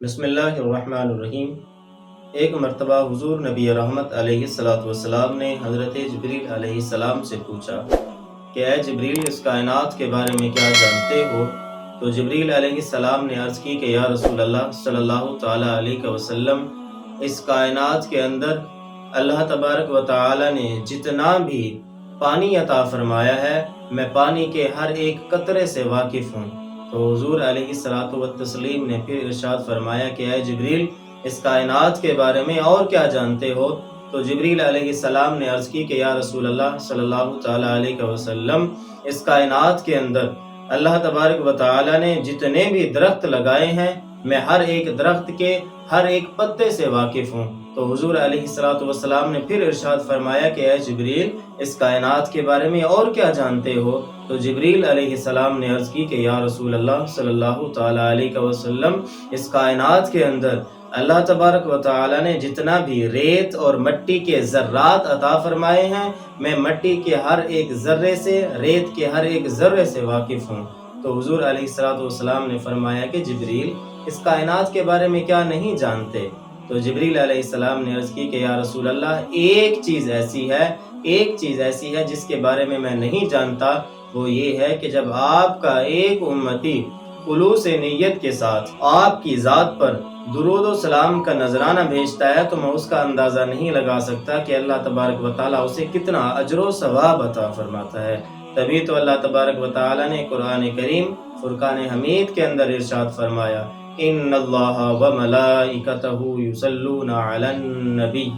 بسم اللہ الرحمن الرحیم۔ ایک مرتبہ حضور نبی رحمت علیہ السلام نے حضرت جبریل علیہ السلام سے پوچھا کہ اے جبریل، اس کائنات کے بارے میں کیا جانتے ہو؟ تو جبریل علیہ السلام نے عرض کی کہ یا رسول اللہ صلی اللہ تعالیٰ علیہ وسلم، اس کائنات کے اندر اللہ تبارک و تعالیٰ نے جتنا بھی پانی عطا فرمایا ہے، میں پانی کے ہر ایک قطرے سے واقف ہوں۔ تو حضور علیہ السلام نے پھر ارشاد فرمایا کہ اے جبریل، اس کائنات کے بارے میں اور کیا جانتے ہو؟ تو جبریل علیہ السلام نے عرض کی کہ یا رسول اللہ صلی اللہ تعالیٰ علیہ وسلم، اس کائنات کے اندر اللہ تبارک و تعالیٰ نے جتنے بھی درخت لگائے ہیں، میں ہر ایک درخت کے ہر ایک پتے سے واقف ہوں۔ تو حضور علیہ السلام نے پھر ارشاد فرمایا کہ اے جبریل، اس کائنات کے بارے میں اور کیا جانتے ہو؟ تو جبریل علیہ السلام نے عرض کی کہ یا رسول اللہ صلی اللہ تعالیٰ علیہ وسلم، اس کائنات کے اندر اللہ تبارک و تعالیٰ نے جتنا بھی ریت اور مٹی کے ذرات عطا فرمائے ہیں، میں مٹی کے ہر ایک ذرے سے، ریت کے ہر ایک ذرے سے واقف ہوں۔ تو حضور علیہ السلام نے فرمایا کہ جبریل، اس کائنات کے بارے میں کیا نہیں جانتے؟ تو جبریل علیہ السلام نے عرض کی کہ یا رسول اللہ، ایک چیز ایسی ہے جس کے بارے میں نہیں جانتا، وہ یہ ہے کہ جب آپ کا ایک امتی خلوص نیت کے ساتھ آپ کی ذات پر درود و سلام کا نذرانہ بھیجتا ہے، تو میں اس کا اندازہ نہیں لگا سکتا کہ اللہ تبارک و تعالیٰ اسے کتنا اجر و ثواب عطا فرماتا ہے۔ تبھی تو اللہ تبارک و تعالیٰ نے قرآن کریم فرقان حمید کے اندر ارشاد فرمایا، ان اللہ و ملائکتہ یصلون علی النبی،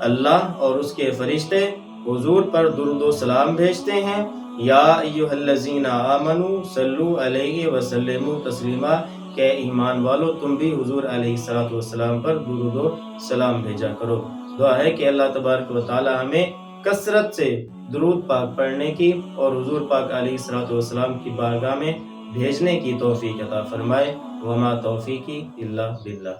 اللہ اور اس کے فرشتے حضور پر درود و سلام بھیجتے ہیں۔ یا ایھا الذین آمنوا صلوا علیہ وسلموا تسلیما، کہ ایمان والو تم بھی حضور علیہ السلام پر درود و سلام بھیجا کرو۔ دعا ہے کہ اللہ تبارک و تعالی ہمیں کثرت سے درود پاک پڑھنے کی اور حضور پاک علیہ السلام کی بارگاہ میں بھیجنے کی توفیق عطا فرمائے۔ وما توفیقی الا باللہ۔